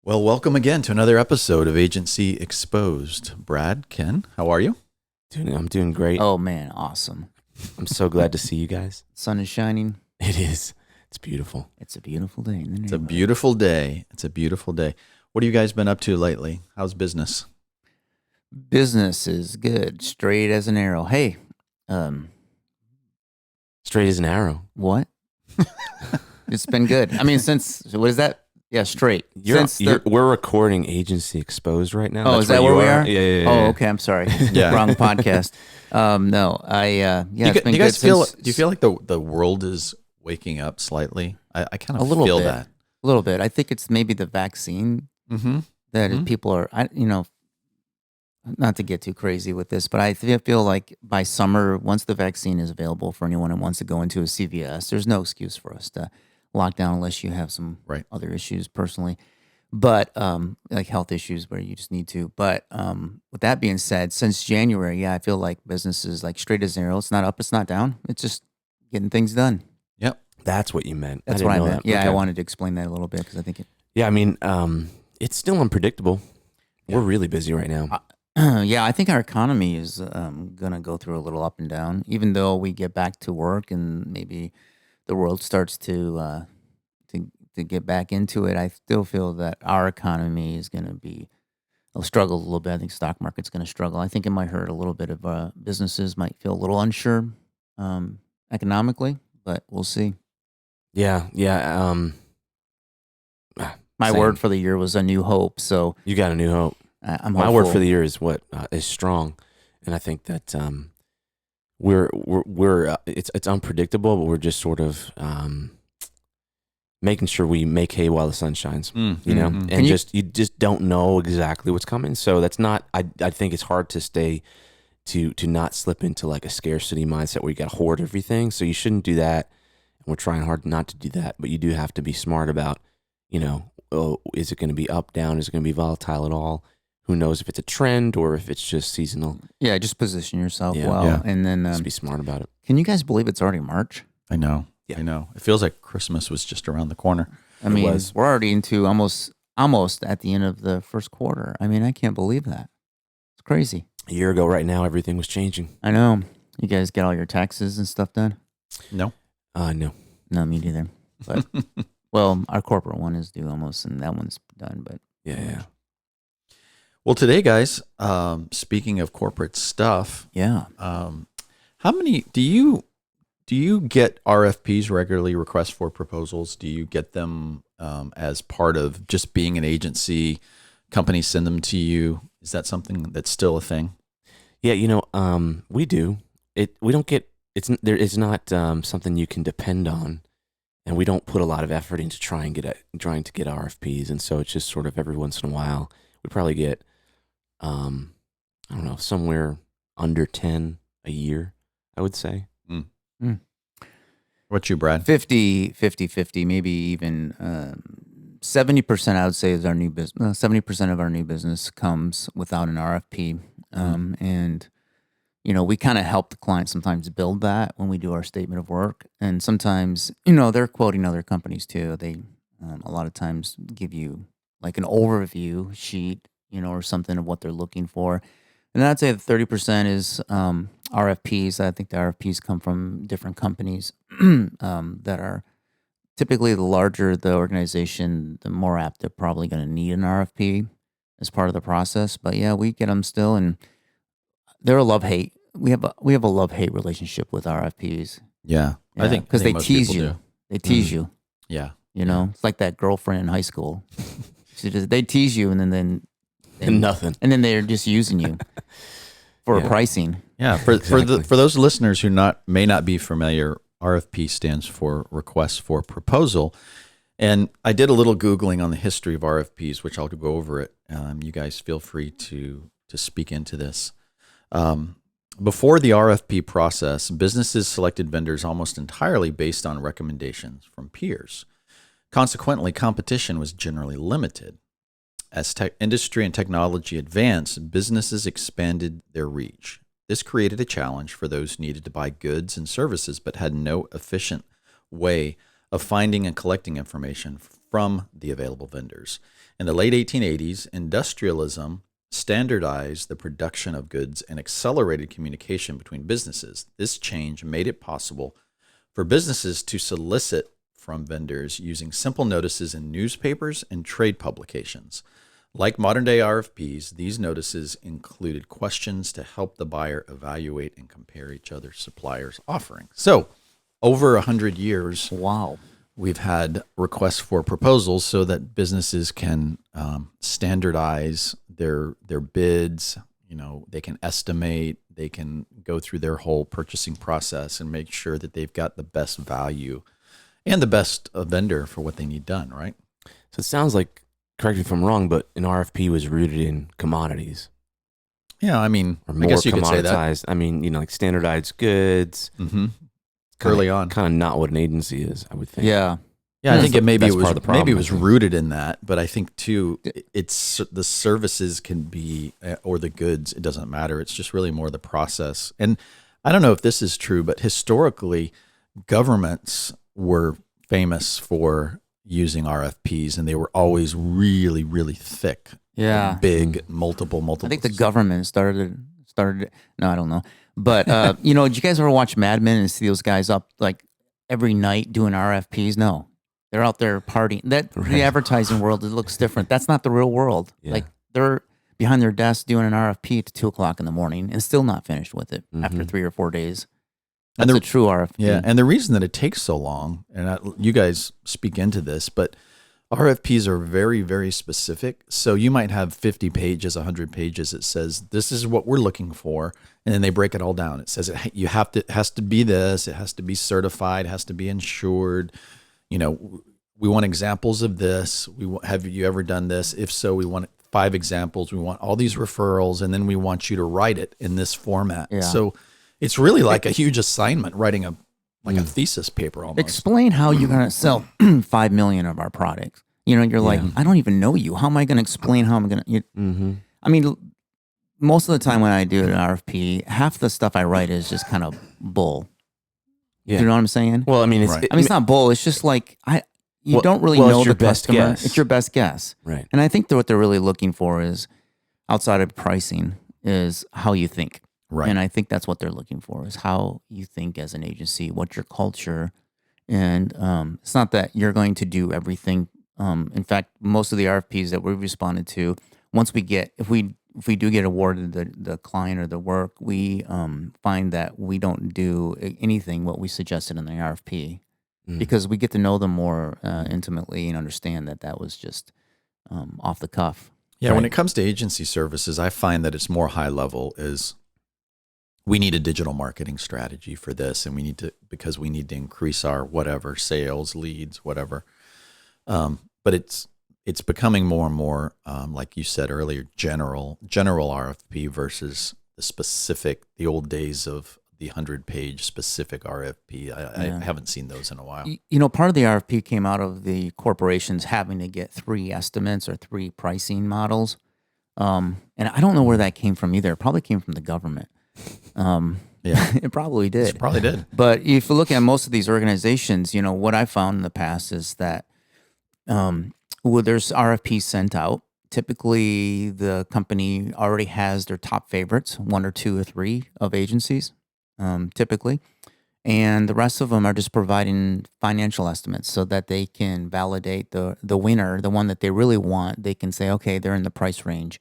Well, welcome again to another episode of Agency Exposed. Brad, Ken, how are you? I'm doing great. Oh man, awesome. I'm so glad to see you guys. Sun is shining. It is. It's beautiful. It's a beautiful day in the It's a beautiful day. It's a beautiful day. What have you guys been up to lately? How's business? Business is good, straight as an arrow. Hey, Straight as an arrow. what? It's been good. I mean, what is that? Yeah, straight. We're recording Agency Exposed right now. Oh, That's is that where we are? Yeah. Oh, okay. I'm sorry. Yeah. Wrong podcast. No, it's been Do you guys good feel? since- Do you feel like the world is waking up slightly? I kind A of little feel bit. that. A little bit. I think it's maybe the vaccine Mm-hmm. that Mhm. people are, not to get too crazy with this, but I feel like by summer, once the vaccine is available for anyone who wants to go into a CVS, there's no excuse for us to lock down unless you have some Right. other issues personally, but like health issues where you just need to. But with that being said, since January, I feel like business is like straight as an arrow. It's not up, it's not down. It's just getting things done. Yep. That's what you meant. That's didn't what I know meant. that. Yeah, Okay. I wanted to explain that a little bit because I think it. Yeah, I mean, it's still unpredictable. We're really busy right now. Yeah, I think our economy is going to go through a little up and down, even though we get back to work and maybe the world starts to get back into it. I still feel that our economy is going to be a struggle a little bit. I think stock market's going to struggle. I think it might hurt a little bit of businesses might feel a little unsure economically, but we'll see. Yeah. My Same. word for the year was a new hope, so You got a new hope. I'm My hopeful. word for the year is what is strong, and I think that we're it's unpredictable, but we're just sort of making sure we make hay while the sun shines. You know, Mhm. and you- you just don't know exactly what's coming. So that's not. I think it's hard to stay to not slip into like a scarcity mindset where you got to hoard everything. So you shouldn't do that. And we're trying hard not to do that, but you do have to be smart about, is it going to be up, down? Is it going to be volatile at all? Who knows if it's a trend or if it's just seasonal? Yeah, just position yourself Yeah. well, Yeah. and then Just be smart about it. can you guys believe it's already March? I know. Yeah. I know. It feels like Christmas was just around the corner. I mean, was. we're already into almost at the end of the first quarter. I mean, I can't believe that. It's crazy. A year ago, right now, everything was changing. I know. You guys get all your taxes and stuff done? No. No. No, me neither. But well, our corporate one is due almost, and that one's done. But Yeah. Well, today, guys, speaking of corporate stuff, yeah, how many do you get RFPs regularly, requests for proposals? Do you get them as part of just being an agency? Companies send them to you. Is that something that's still a thing? Yeah, we do. We don't get it's not something you can depend on, and we don't put a lot of effort into trying to get RFPs, and so it's just sort of every once in a while we probably get I don't know, somewhere under 10 a year, I would say. What you, Brad? 50, maybe even 70%. I would say is our new business. 70% of our new business comes without an RFP, and we kind of help the client sometimes build that when we do our statement of work, and sometimes they're quoting other companies too. They a lot of times give you like an overview sheet, or something of what they're looking for. And then I'd say that 30% is RFPs. I think the RFPs come from different companies that are typically the larger the organization, the more apt they're probably going to need an RFP as part of the process. But yeah, we get them still, and they're a love-hate. We have a love-hate relationship with RFPs. Yeah, Yeah, I think because they most tease people you. do. They tease you. Yeah, It's like that girlfriend in high school. They tease you, and then Nothing. and then they're just using you for Yeah. pricing. yeah. For Exactly. for those listeners who may not be familiar, RFP stands for Request for Proposal. And I did a little Googling on the history of RFPs, which I'll go over it. You guys feel free to speak into this. Before the RFP process, businesses selected vendors almost entirely based on recommendations from peers. Consequently, competition was generally limited. As industry and technology advanced, businesses expanded their reach. This created a challenge for those who needed to buy goods and services but had no efficient way of finding and collecting information from the available vendors. In the late 1880s, industrialism standardized the production of goods and accelerated communication between businesses. This change made it possible for businesses to solicit from vendors using simple notices in newspapers and trade publications. Like modern-day RFPs, these notices included questions to help the buyer evaluate and compare each other's suppliers' offerings. So, over 100 years, Wow. we've had requests for proposals so that businesses can standardize their bids. You know, they can estimate, they can go through their whole purchasing process and make sure that they've got the best value and the best vendor for what they need done, right? So it sounds like, correct me if I'm wrong, but an RFP was rooted in commodities. Yeah, I mean, Or I more guess you could say that. commoditized. I mean, like standardized goods. Mm-hmm. Early on. Kind of not what an agency is, I would think. Yeah. Yeah, I think That's it part was of the problem, maybe it I was think. rooted in that, but I think too it's the services can be or the goods, it doesn't matter. It's just really more the process. And I don't know if this is true, but historically governments were famous for using RFPs, and they were always really, really thick, Yeah. big, multiple. I think the government started. No, I don't know. But did you guys ever watch Mad Men and see those guys up like every night doing RFPs? No, they're out there partying. The advertising world, it looks different. That's not the real world. Yeah. Like they're behind their desk doing an RFP at 2:00 in the morning and still not finished with it after 3 or 4 days. And That's a true RFP. Yeah, and the reason that it takes so long, and you guys speak into this, but RFPs are very, very specific. So you might have 50 pages, 100 pages. It says, this is what we're looking for. And then they break it all down. It says it has to be this. It has to be certified. It has to be insured. You know, we want examples of this. Have you ever done this? If so, we want 5 examples. We want all these referrals. And then we want you to write it in this format. Yeah. So it's really like a huge assignment, writing a thesis paper almost. Explain how you're going to sell 5 million of our products. You're like, I don't even know you. How am I going to explain how I'm going to? I mean, most of the time when I do an RFP, half the stuff I write is just kind of bull. Yeah. You know what I'm saying? Well, I mean, it's, Right. It's not bull. It's just like you don't really well, it's know your the best customer. guess. It's your best guess. right. And I think that what they're really looking for is, outside of pricing, is how you think. Right. And I think that's what they're looking for, is how you think as an agency, what's your culture. And it's not that you're going to do everything. In fact, most of the RFPs that we've responded to, once we get, if we do get awarded the client or the work, we find that we don't do anything what we suggested in the RFP, because we get to know them more intimately and understand that was just off the cuff. Yeah, when it comes to agency services, I find that it's more high level. Is we need a digital marketing strategy for this, and because we need to increase our whatever sales, leads, whatever. But it's becoming more and more, like you said earlier, general RFP versus the old days of the 100-page specific RFP. I haven't seen those in a while. Part of the RFP came out of the corporations having to get 3 estimates or 3 pricing models. And I don't know where that came from either. It probably came from the government. Yeah, it probably did. it probably did. But if you look at most of these organizations, what I found in the past is that there's RFPs sent out. Typically, the company already has their top favorites, 1 or 2 or 3 of agencies, typically. And the rest of them are just providing financial estimates so that they can validate the winner, the one that they really want. They can say, okay, they're in the price range.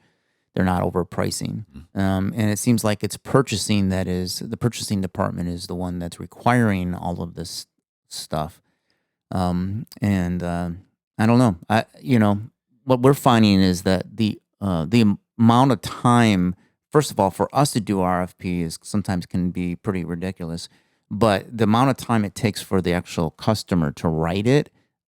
They're not overpricing. And it seems like it's purchasing the purchasing department is the one that's requiring all of this stuff. I don't know. What we're finding is that the amount of time, first of all, for us to do RFPs sometimes can be pretty ridiculous. But the amount of time it takes for the actual customer to write it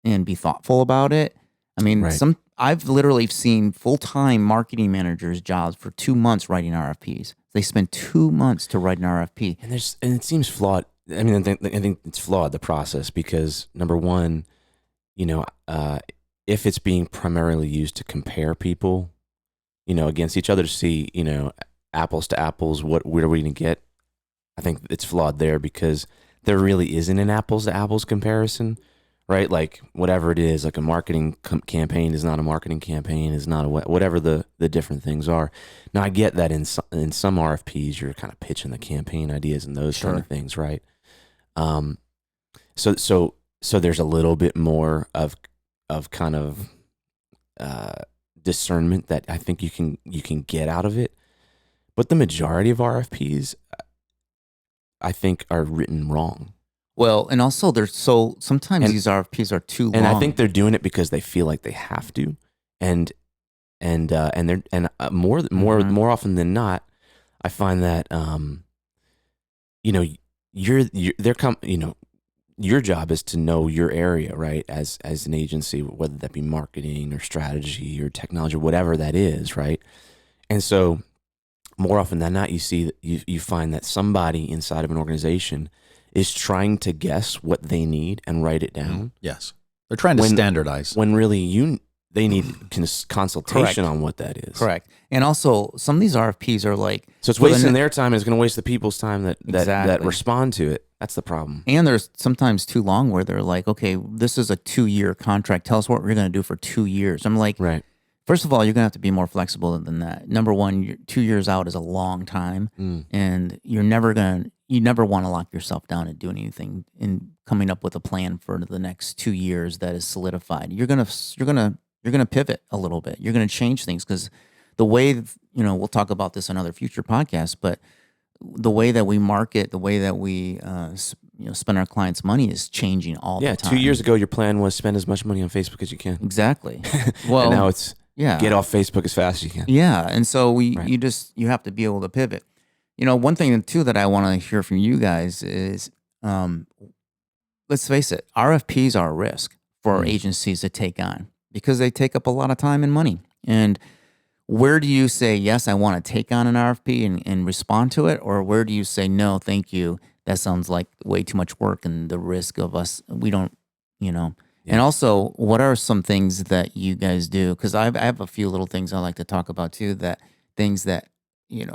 and be thoughtful about it. I mean, Right. I've literally seen full-time marketing managers' jobs for 2 months writing RFPs. They spend 2 months to write an RFP. And it seems flawed. I mean, I think it's flawed, the process, because number one, if it's being primarily used to compare people, against each other to see, apples to apples, what are we going to get? I think it's flawed there, because there really isn't an apples to apples comparison, right? Like whatever it is, like a marketing campaign is not a marketing campaign, is not a whatever the different things are. Now I get that in some RFPs you're kind of pitching the campaign ideas and those kind of things, right? So there's a little bit more of kind of discernment that I think you can get out of it, but the majority of RFPs I think are written wrong. Well, and also sometimes these RFPs are too long. And I think they're doing it because they feel like they have to, and more often than not, I find that your job is to know your area, right? As an agency, whether that be marketing or strategy or technology, whatever that is, right? And so more often than not, you find that somebody inside of an organization is trying to guess what they need and write it down. Yes. They're trying to standardize. When really they need consultation on what that is. Correct. And also, some of these RFPs are like... So it's wasting their time, and it's going to waste the people's time that respond to it. That's the problem. And there's sometimes too long where they're like, okay, this is a 2-year contract. Tell us what we're going to do for 2 years. I'm like, right. First of all, you're going to have to be more flexible than that. Number one, 2 years out is a long time, and you never want to lock yourself down and do anything in coming up with a plan for the next 2 years that is solidified. You're gonna pivot a little bit. You're gonna change things because the way we'll talk about this in other future podcasts, but the way that we market, the way that we spend our clients' money is changing all the time. 2 years ago, your plan was spend as much money on Facebook as you can. Exactly. Well, and now it's get off Facebook as fast as you can. Yeah, and so you have to be able to pivot. One thing too that I want to hear from you guys is, let's face it, RFPs are a risk for agencies to take on because they take up a lot of time and money. And where do you say, yes, I want to take on an RFP and respond to it? Or where do you say, no, thank you, that sounds like way too much work and the risk of us, we don't, Yeah. And also, what are some things that you guys do? Because I have a few little things I like to talk about too, things that you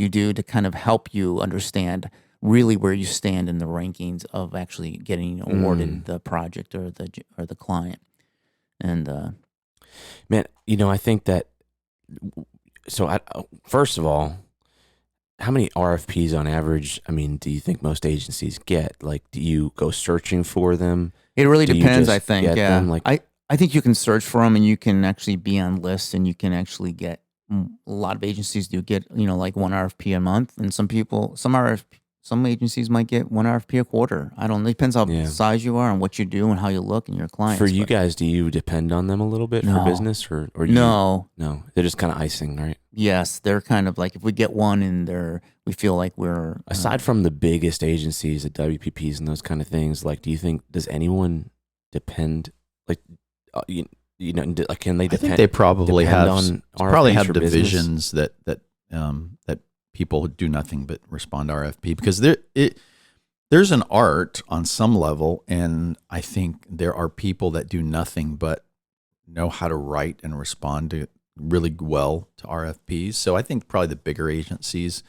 do to kind of help you understand really where you stand in the rankings of actually getting awarded the project or the client. And man, I think that. So, first of all, how many RFPs on average? I mean, do you think most agencies get? Like, do you go searching for them? It really depends. I think. Yeah, like, I think you can search for them, and you can actually be on lists, and you can actually get. A lot of agencies do get, like one RFP a month, and some agencies might get one RFP a quarter. I don't know. It depends how size you are and what you do and how you look and your clients. For you guys, do you depend on them a little bit for business or no? No, they're just kind of icing, right? Yes, they're kind of like if we get one and we feel like we're aside from the biggest agencies, the WPPs and those kind of things. Like, does anyone depend? Like, can they depend? I think they probably have divisions business? that people do nothing but respond to RFP because there's an art on some level, and I think there are people that do nothing but know how to write and respond to really well to RFPs. So I think probably the bigger agencies.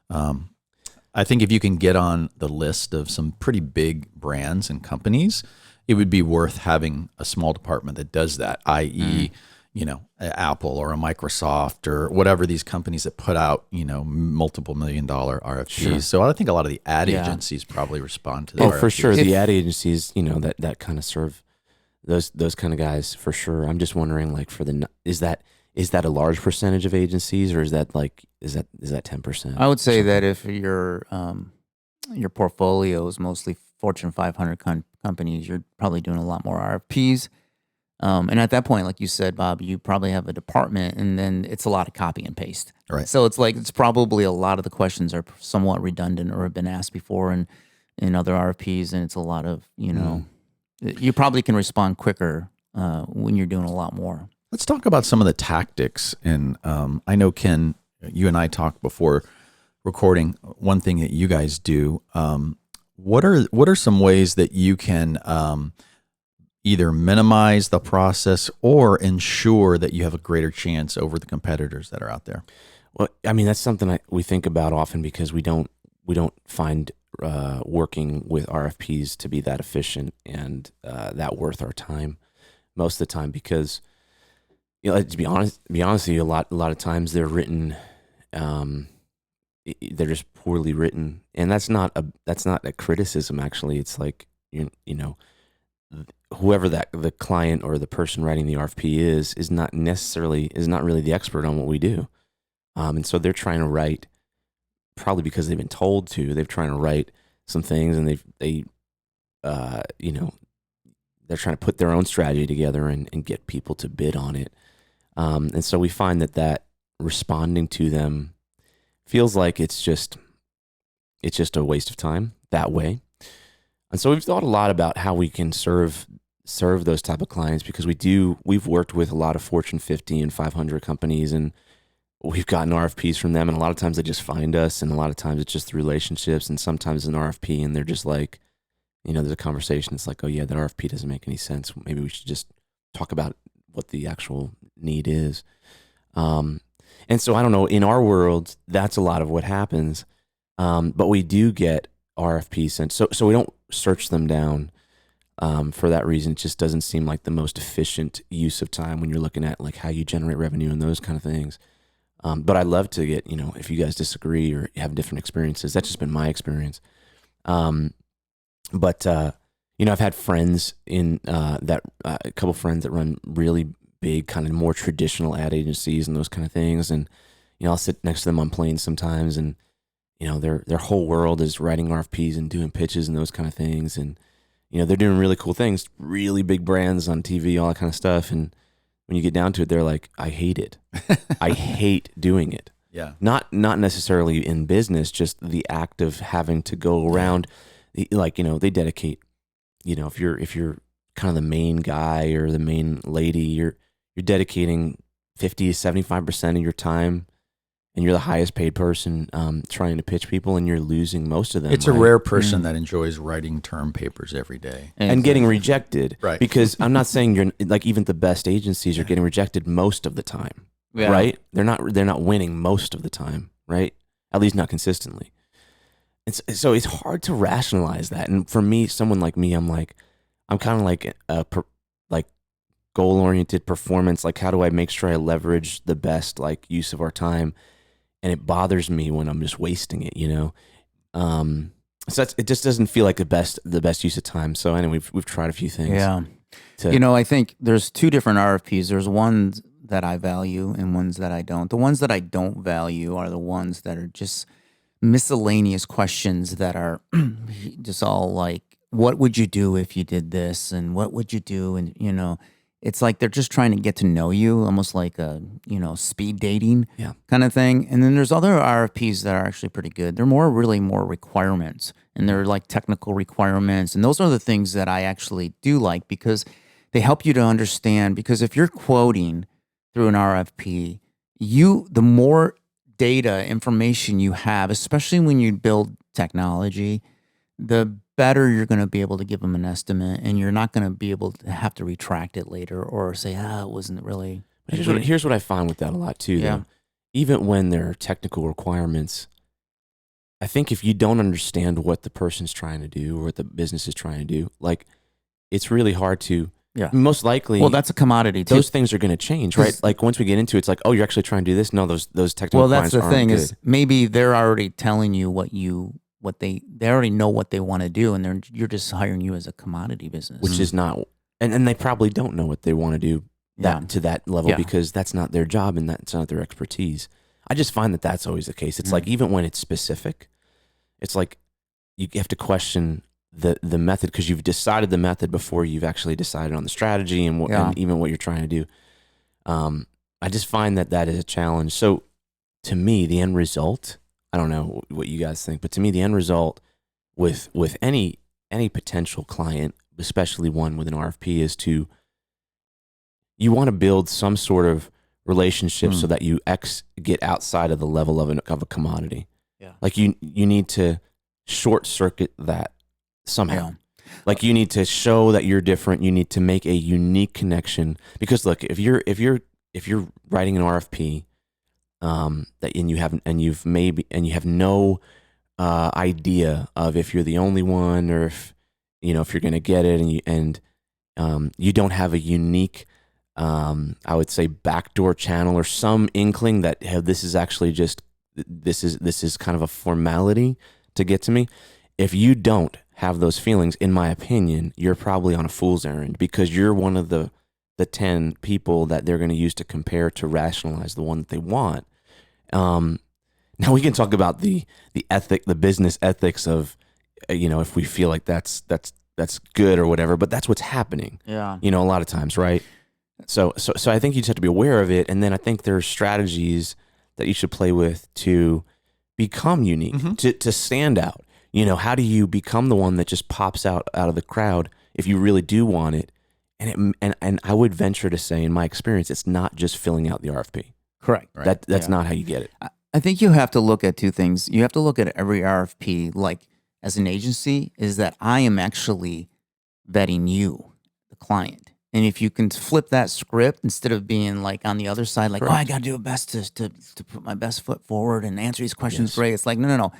I think if you can get on the list of some pretty big brands and companies, it would be worth having a small department that does that, i.e., Apple or a Microsoft or whatever these companies that put out, multiple $1 million RFPs. Sure. So I think a lot of the ad agencies probably respond to that. Oh, for sure. The ad agencies, that kind of serve those kind of guys for sure. I'm just wondering, like, is that a large percentage of agencies, or is that 10%? I would say that if your portfolio is mostly Fortune 500 companies, you're probably doing a lot more RFPs. And at that point, like you said, Bob, you probably have a department, and then it's a lot of copy and paste. Right. So it's probably a lot of the questions are somewhat redundant or have been asked before in other RFPs, and it's a lot of, you probably can respond quicker when you're doing a lot more. Let's talk about some of the tactics. And I know, Ken, you and I talked before recording. One thing that you guys do. What are some ways that you can either minimize the process or ensure that you have a greater chance over the competitors that are out there? Well, I mean, that's something we think about often because we don't find working with RFPs to be that efficient and that worth our time most of the time, because to be honest with you, a lot of times they're written, they're just poorly written, and that's not a criticism. Actually, it's like you know whoever the client or the person writing the RFP is not really the expert on what we do, and so they're trying to write, probably because they've been told to. They're trying to write some things, and they're trying to put their own strategy together and get people to bid on it. And so we find that responding to them feels like it's just a waste of time that way. And so we've thought a lot about how we can serve those type of clients, because we've worked with a lot of Fortune 50 and 500 companies, and we've gotten RFPs from them, and a lot of times they just find us, and a lot of times it's just through relationships, and sometimes an RFP and they're just like, there's a conversation. It's like, oh yeah, that RFP doesn't make any sense. Maybe we should just talk about what the actual need is. And so I don't know, in our world, that's a lot of what happens. But we do get RFPs sent. So we don't search them down for that reason. It just doesn't seem like the most efficient use of time when you're looking at like how you generate revenue and those kind of things. But I'd love to get, if you guys disagree or have different experiences. That's just been my experience. But I've had friends a couple friends that run really big, kind of more traditional ad agencies and those kind of things. And, I'll sit next to them on planes sometimes, and, their whole world is writing RFPs and doing pitches and those kind of things. And, they're doing really cool things, really big brands on TV, all that kind of stuff. And when you get down to it, they're like, I hate it. I hate doing it. Yeah. Not necessarily in business, just the act of having to go around. Like, they dedicate, if you're kind of the main guy or the main lady, you're dedicating 50 to 75% of your time, and you're the highest paid person trying to pitch people, and you're losing most of them. It's a rare person that enjoys writing term papers every day and getting rejected. Right. Because I'm not saying you're like, even the best agencies are getting rejected most of the time. Yeah. Right? They're not winning most of the time, right? At least not consistently. So it's hard to rationalize that. And for me, someone like me, I'm kind of like a goal-oriented performance. Like, how do I make sure I leverage the best use of our time? And it bothers me when I'm just wasting it, So it just doesn't feel like the best use of time. So anyway, we've tried a few things. Yeah. I think there's two different RFPs. There's ones that I value and ones that I don't. The ones that I don't value are the ones that are just miscellaneous questions that are just all like, what would you do if you did this? And what would you do? And, it's like they're just trying to get to know you, almost like a, speed dating kind of thing. And then there's other RFPs that are actually pretty good. They're really more requirements, and they're like technical requirements. And those are the things that I actually do like, because they help you to understand. Because if you're quoting through an RFP, the more data, information you have, especially when you build technology, the better you're going to be able to give them an estimate, and you're not going to be able to have to retract it later or say, it wasn't really. But here's what I find with that a lot too, though. Even when there are technical requirements, I think if you don't understand what the person's trying to do or what the business is trying to do, it's really hard to. Yeah. Most likely. Well, that's a commodity too. Those things are going to change, right? Like once we get into it, it's like, oh, you're actually trying to do this. No, those technical requirements aren't good. Well, that's the thing is maybe they're already telling you what they already know what they want to do, and you're just hiring you as a commodity business, which is not, and they probably don't know what they want to do to that level, because that's not their job and that's not their expertise. I just find that that's always the case. It's like, even when it's specific, it's like you have to question the method, because you've decided the method before you've actually decided on the strategy and even what you're trying to do. I just find that is a challenge. So to me, the end result, I don't know what you guys think, but to me, the end result with any potential client, especially one with an RFP, is you want to build some sort of relationship so that you get outside of the level of a commodity. Yeah. Like you need to short circuit that somehow. Yeah. Like you need to show that you're different. You need to make a unique connection, because look, if you're writing an RFP, you have no idea of if you're the only one, or if if you're going to get it, and you don't have a unique, I would say, backdoor channel or some inkling that this is actually just this is kind of a formality to get to me. If you don't have those feelings, in my opinion, you're probably on a fool's errand, because you're one of the 10 people that they're going to use to compare to rationalize the one that they want. Now we can talk about the business ethics of, if we feel like that's good or whatever, but that's what's happening. Yeah. A lot of times, right? So I think you just have to be aware of it, and then I think there are strategies that you should play with to become unique, to stand out. How do you become the one that just pops out of the crowd if you really do want it? And I would venture to say, in my experience, it's not just filling out the RFP. Correct. Right. That's not how you get it. I think you have to look at two things. You have to look at every RFP, like as an agency, is that I am actually vetting you, the client. And if you can flip that script instead of being like on the other side, like, Correct. I got to do my best to put my best foot forward and answer these questions Yes. great. It's like, no.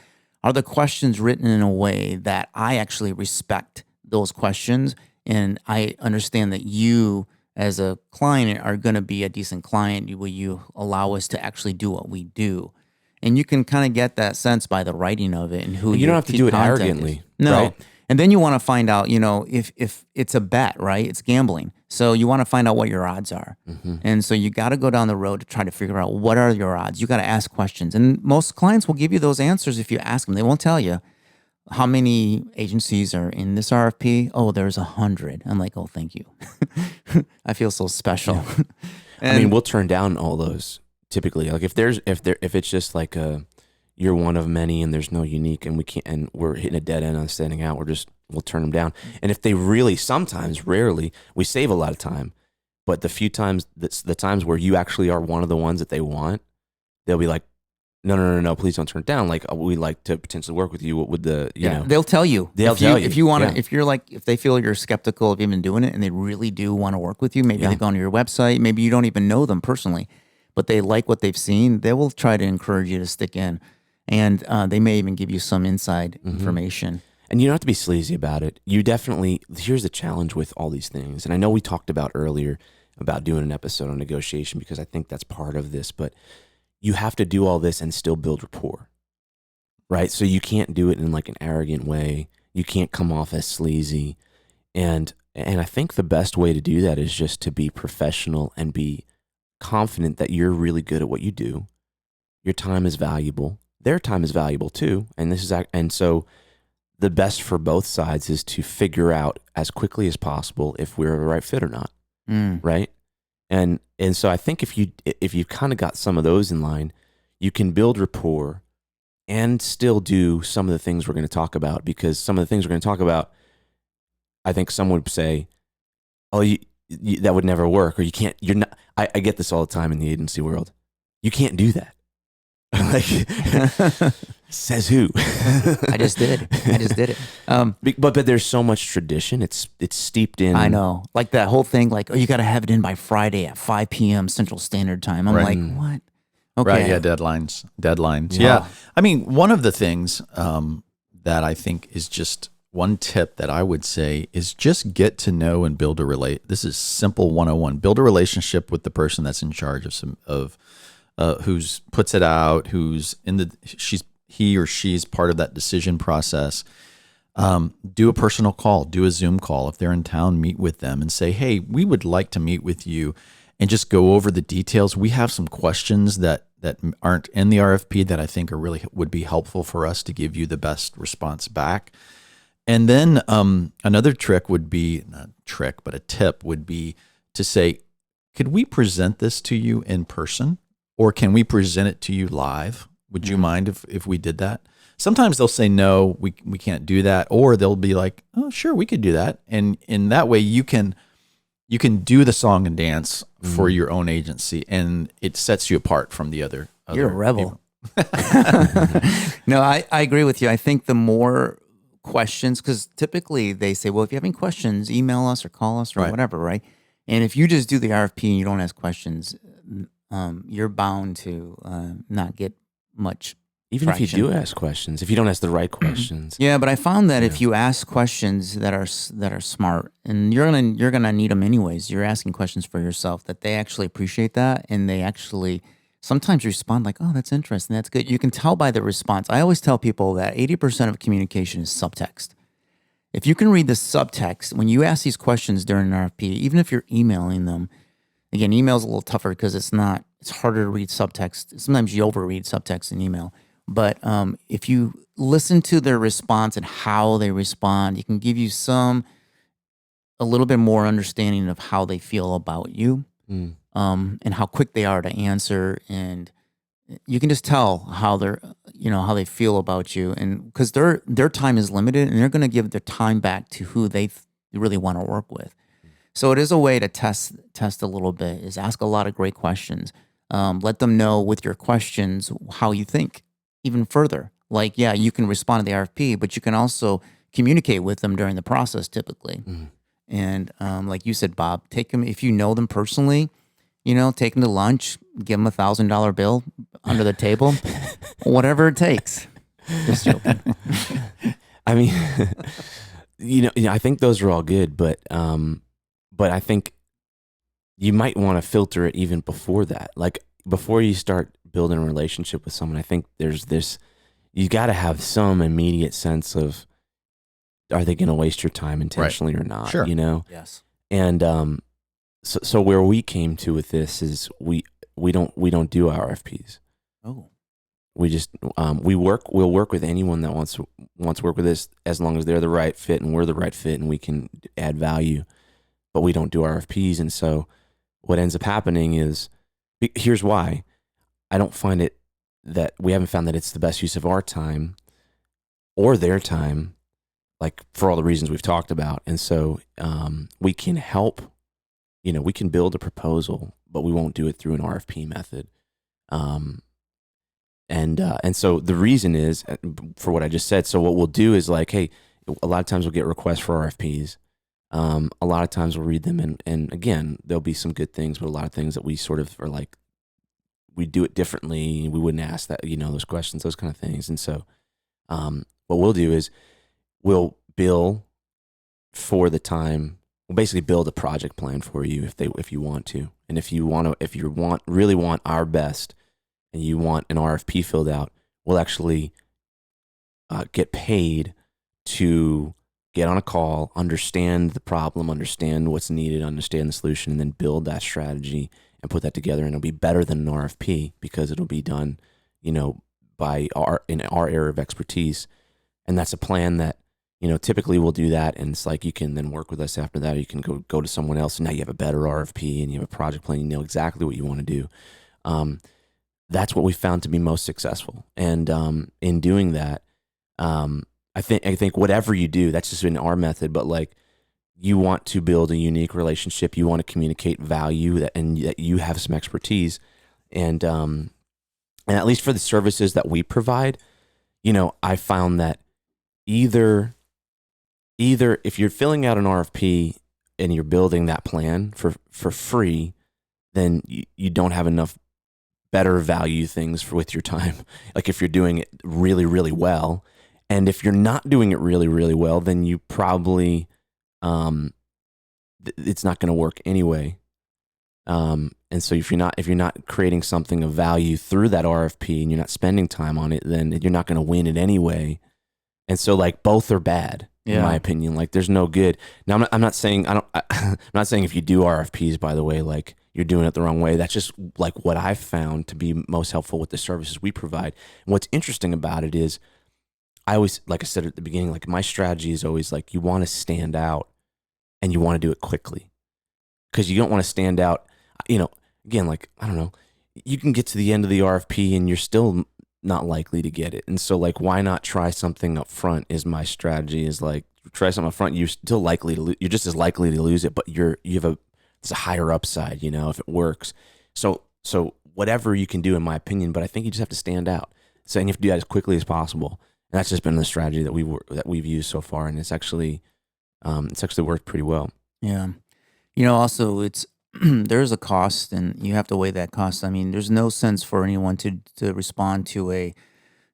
Are the questions written in a way that I actually respect those questions, and I understand that you as a client are going to be a decent client? Will you allow us to actually do what we do? And you can kind of get that sense by the writing of it and who You don't have to do it arrogantly. No. Right? And then you want to find out, if it's a bet, right? It's gambling. So you want to find out what your odds are. Mm-hmm. And so you got to go down the road to try to figure out what are your odds. You got to ask questions. And most clients will give you those answers if you ask them. They won't tell you how many agencies are in this RFP. Oh, there's 100. I'm like, oh, thank you. I feel so special. Yeah. We'll turn down all those typically. Like if it's just like you're one of many and there's no unique, and we can't, and we're hitting a dead end on standing out, we'll turn them down. And if they really, sometimes, rarely, we save a lot of time, but the few times, the times where you actually are one of the ones that they want, they'll be like, no, please don't turn it down. Like, we'd like to potentially work with you. What would they'll tell you. They'll tell you. If you want to, Yeah. if you're like, if they feel you're skeptical of even doing it and they really do want to work with you, maybe they've gone to your website, maybe you don't even know them personally, but they like what they've seen, they will try to encourage you to stick in. And they may even give you some inside information. And you don't have to be sleazy about it. You definitely, here's the challenge with all these things. And I know we talked about earlier about doing an episode on negotiation, because I think that's part of this, but you have to do all this and still build rapport, right? So you can't do it in like an arrogant way. You can't come off as sleazy. And I think the best way to do that is just to be professional and be confident that you're really good at what you do. Your time is valuable. Their time is valuable too. And so the best for both sides is to figure out as quickly as possible if we're the right fit or not. Right. And so I think if you've kind of got some of those in line, you can build rapport and still do some of the things we're going to talk about, because some of the things we're going to talk about, I think some would say, oh, that would never work, or you can't, you're not, I get this all the time in the agency world. You can't do that. Like, says who? I just did it. But there's so much tradition. It's steeped in. I know, like that whole thing, like, oh, you got to have it in by Friday at 5 p.m. Central Standard Time. I'm Right. like, what? Okay. Right, yeah, deadlines. Yeah. I mean, one of the things that I think is just one tip that I would say is just get to know and build this is simple 101. Build a relationship with the person that's in charge of who's puts it out, who's he or she's part of that decision process. Do a personal call, do a Zoom call. If they're in town, meet with them and say, hey, we would like to meet with you, and just go over the details. We have some questions that aren't in the RFP that I think would be helpful for us to give you the best response back. And then another trick would be, not trick, but a tip would be to say, could we present this to you in person? Or can we present it to you live? Would you mind if we did that? Sometimes they'll say, no, we can't do that. Or they'll be like, oh, sure, we could do that. And in that way, you can do the song and dance for your own agency, and it sets you apart from the other. You're a rebel. No, I agree with you. I think the more questions, because typically they say, well, if you have any questions, email us or call us or whatever, right? And if you just do the RFP and you don't ask questions, you're bound to not get much Even if you do ask questions, if you don't ask the right questions. Yeah, but I found that if you ask questions that are smart, and you're gonna need them anyways. You're asking questions for yourself, that they actually appreciate that, and they actually sometimes respond like, "Oh, that's interesting. That's good." You can tell by the response. I always tell people that 80% of communication is subtext. If you can read the subtext when you ask these questions during an RFP, even if you're emailing them, again, email's a little tougher because it's harder to read subtext. Sometimes you overread subtext in email. But if you listen to their response and how they respond, it can give you a little bit more understanding of how they feel about you, and how quick they are to answer. And you can just tell how how they feel about you. And because their time is limited, and they're going to give their time back to who they really want to work with. So it is a way to test a little bit, is ask a lot of great questions. Let them know with your questions how you think even further. Like, yeah, you can respond to the RFP, but you can also communicate with them during the process typically. And like you said, Bob, take them, if you know them personally, take them to lunch, give them $1,000 bill under the table, whatever it takes. Just joking. I mean, I think those are all good, but I think you might want to filter it even before that. Like before you start building a relationship with someone, I think there's this, you got to have some immediate sense of, are they going to waste your time intentionally or not? Sure. Yes. And so where we came to with this is we don't do RFPs. Oh. We just we'll work with anyone that wants to work with us, as long as they're the right fit and we're the right fit and we can add value. But we don't do RFPs, and so what ends up happening is, here's why. I don't find it that we haven't found that it's the best use of our time or their time, like for all the reasons we've talked about. And so we can help, we can build a proposal, but we won't do it through an RFP method. And so the reason is for what I just said. So what we'll do is like, hey, a lot of times we'll get requests for RFPs. A lot of times we'll read them, and again, there'll be some good things, but a lot of things that we sort of are like, we do it differently. We wouldn't ask that, those questions, those kind of things. And so, what we'll do is we'll bill for the time. We'll basically build a project plan for you if you want to, and if you really want our best, and you want an RFP filled out, we'll actually get paid to get on a call, understand the problem, understand what's needed, understand the solution, and then build that strategy and put that together. And it'll be better than an RFP because it'll be done, by in our area of expertise. And that's a plan that, typically we'll do that. And it's like, you can then work with us after that, or you can go to someone else. And now you have a better RFP and you have a project plan. You know exactly what you want to do. That's what we found to be most successful. And in doing that, I think whatever you do, that's just in our method, but like, you want to build a unique relationship. You want to communicate value and that you have some expertise. And at least for the services that we provide, I found that either if you're filling out an RFP and you're building that plan for free, then you don't have enough better value things with your time. Like if you're doing it really, really well, and if you're not doing it really, really well, then you probably, it's not going to work anyway. And so if you're not creating something of value through that RFP and you're not spending time on it, then you're not going to win it anyway. And so like both are bad, in my opinion. Like there's no good. Now I'm not saying I'm not saying if you do RFPs, by the way, like you're doing it the wrong way. That's just like what I've found to be most helpful with the services we provide. And what's interesting about it is, I always, like I said at the beginning, like my strategy is always like, you want to stand out and you want to do it quickly, because you don't want to stand out, again, like, I don't know, you can get to the end of the RFP and you're still not likely to get it. And so like, why not try something up front is my strategy, is like, try something up front. You're still likely to you're just as likely to lose it, but it's a higher upside, if it works. So whatever you can do, in my opinion, but I think you just have to stand out. So, and you have to do that as quickly as possible. And that's just been the strategy that we've used so far, and it's actually worked pretty well. Yeah. Also it's there's a cost, and you have to weigh that cost. I mean, there's no sense for anyone to respond to a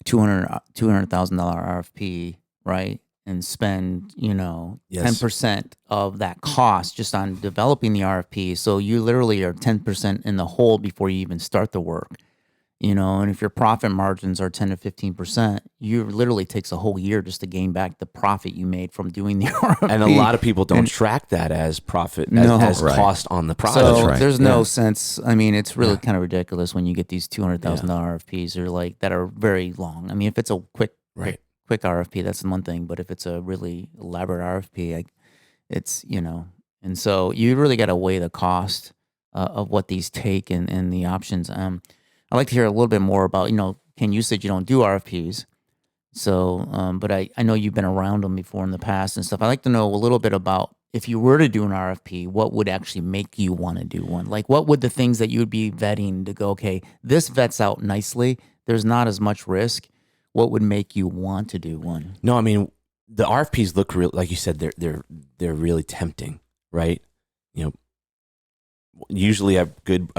$200,000 RFP, right? And spend, Yes. 10% of that cost just on developing the RFP. So you literally are 10% in the hole before you even start the work. And if your profit margins are 10 to 15%, you literally takes a whole year just to gain back the profit you made from doing the RFP. And a lot of people don't track that as profit, No. as Right. cost on the So project. right. there's no Yeah. sense. I mean, it's really Yeah. kind of ridiculous when you get these $200,000 RFPs or like that are very long. I mean, if it's a quick RFP, that's one thing. But if it's a really elaborate RFP, it's, and so you really got to weigh the cost of what these take and the options. I'd like to hear a little bit more about, Ken, you said you don't do RFPs. So, but I know you've been around them before in the past and stuff. I'd like to know a little bit about if you were to do an RFP, what would actually make you want to do one? Like, what would the things that you would be vetting to go, okay, this vets out nicely. There's not as much risk. What would make you want to do one? No, I mean, the RFPs look real, like you said, they're really tempting, right? Usually a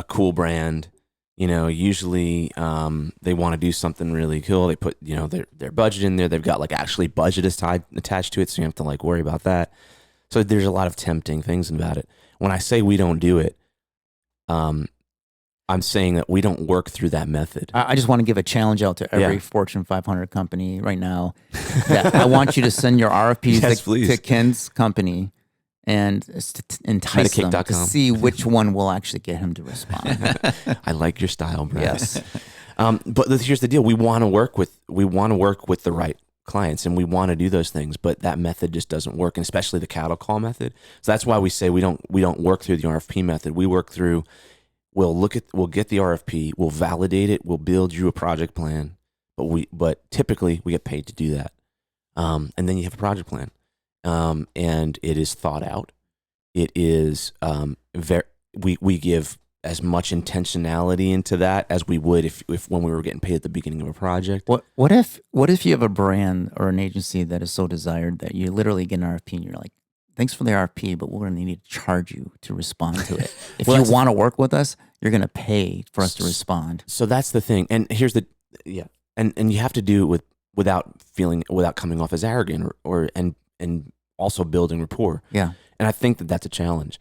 cool brand. Usually they want to do something really cool. They put, their budget in there. They've got like actually budget is attached to it, so you have to like worry about that. So there's a lot of tempting things about it. When I say we don't do it, I'm saying that we don't work through that method. I just want to give a challenge out to every Fortune 500 company right now. That I want you to send your RFPs Yes, please. to Ken's company and entice them to Medicaid.com. see which one will actually get him to respond. I like your style, bro. Yes. But here's the deal: we want to work with the right clients, and we want to do those things. But that method just doesn't work, and especially the cattle call method. So that's why we say we don't work through the RFP method. We work through. We'll get the RFP. We'll validate it. We'll build you a project plan. But typically we get paid to do that. And then you have a project plan. And it is thought out. It is we give as much intentionality into that as we would if when we were getting paid at the beginning of a project. What if you have a brand or an agency that is so desired that you literally get an RFP and you're like, thanks for the RFP, but we're going to need to charge you to respond to it. If you want to work with us, you're going to pay for us to respond. So that's the thing. And here's and you have to do it without coming off as arrogant and also building rapport. Yeah. And I think that that's a challenge.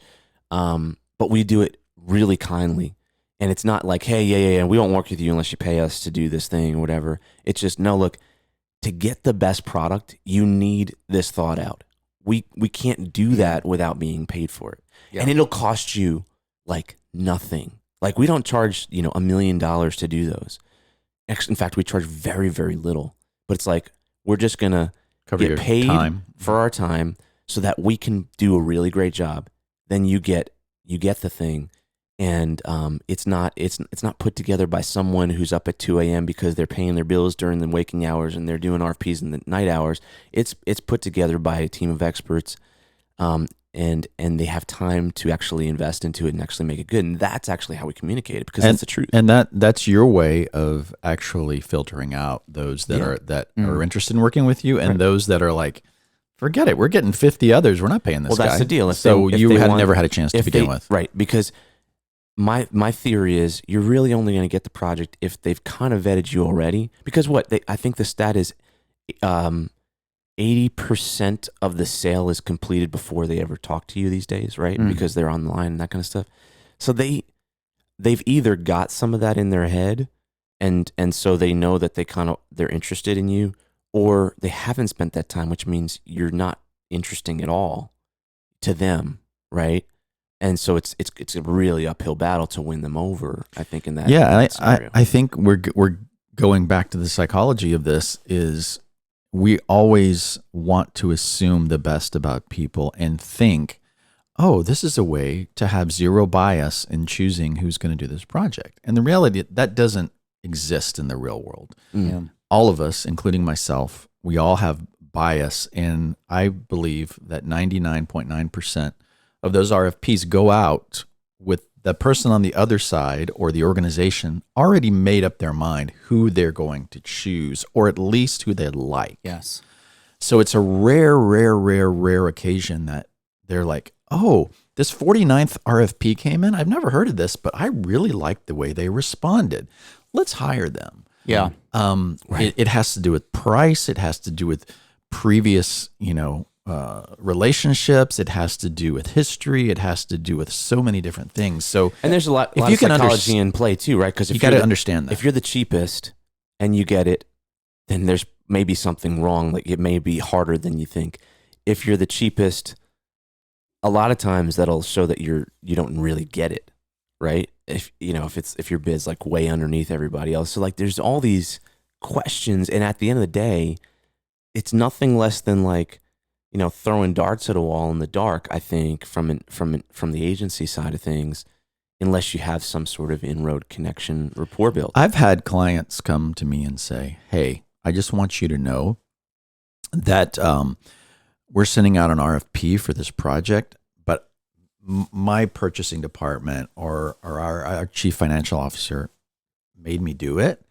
But we do it really kindly. And it's not like, hey, yeah, we won't work with you unless you pay us to do this thing or whatever. It's just, no, look, to get the best product, you need this thought out. We can't do that without being paid for it. Yeah. And it'll cost you like nothing. Like we don't charge, $1 million to do those. In fact, we charge very, very little. But it's like, we're just going to get paid for our time so that we can do a really great job. Then you get the thing. And it's not put together by someone who's up at 2 a.m. because they're paying their bills during the waking hours and they're doing RFPs in the night hours. It's put together by a team of experts, and they have time to actually invest into it and actually make it good. And that's actually how we communicate it, because that's the truth. And that's your way of actually filtering out those that are interested in working with you, and those that are like, forget it, we're getting 50 others, we're not paying this guy. Well, that's the deal. If you had never had a chance to begin with, right? Because my theory is you're really only going to get the project if they've kind of vetted you already. Because I think the stat is 80% of the sale is completed before they ever talk to you these days, right? Because they're online and that kind of stuff. So they've either got some of that in their head, and so they know that they're interested in you, or they haven't spent that time, which means you're not interesting at all to them, right? And so it's a really uphill battle to win them over, I think, in that. Yeah, scenario. I think we're going back to the psychology of this. Is we always want to assume the best about people and think, oh, this is a way to have zero bias in choosing who's going to do this project. And the reality, that doesn't exist in the real world. Yeah. All of us, including myself, we all have bias, and I believe that 99.9% of those RFPs go out with the person on the other side or the organization already made up their mind who they're going to choose, or at least who they like. Yes. So it's a rare occasion that they're like, oh, this 49th RFP came in. I've never heard of this, but I really like the way they responded. Let's hire them. Yeah. It has to do with price. It has to do with previous, relationships. It has to do with history. It has to do with so many different things. So, And there's a lot you of can psychology in play too, right? Because you got to understand that. if you're the cheapest and you get it, then there's maybe something wrong. Like it may be harder than you think. If you're the cheapest, a lot of times that'll show that you don't really get it, right? If your bid's like way underneath everybody else. So like there's all these questions, and at the end of the day, it's nothing less than like, throwing darts at a wall in the dark, I think, from the agency side of things, unless you have some sort of inroad connection rapport built. I've had clients come to me and say, "Hey, I just want you to know that we're sending out an RFP for this project, but my purchasing department or our chief financial officer made me do it,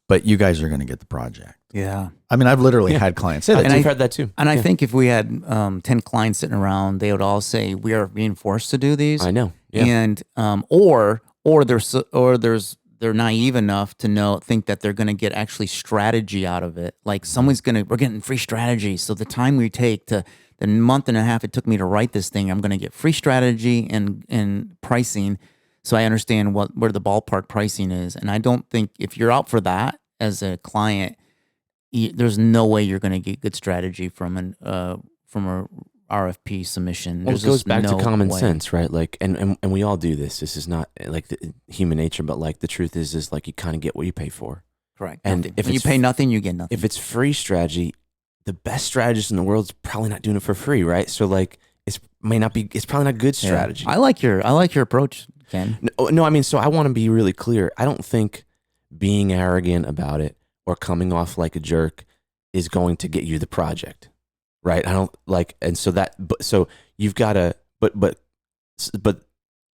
but you guys are going to get the project." Yeah. I mean, I've literally had clients say that. And I've heard that too. And I think if we had 10 clients sitting around, they would all say, we are being forced to do these. I know. Yeah. And or they're naive enough to think that they're going to get actually strategy out of it. Like we're getting free strategy. So the time we take the month and a half it took me to write this thing, I'm going to get free strategy and pricing. So I understand where the ballpark pricing is. And I don't think if you're out for that as a client, there's no way you're going to get good strategy from a RFP submission. Well, it goes back to common sense, right? Like, and we all do this. This is not like human nature, but like the truth is like you kind of get what you pay for. Correct. And if you pay nothing, you get nothing. If it's free strategy, the best strategist in the world is probably not doing it for free, right? So like, it's probably not good strategy. Yeah. I like your approach, Ken. No, I mean, so I want to be really clear. I don't think being arrogant about it or coming off like a jerk is going to get you the project, right? I don't like, and so you've got to, so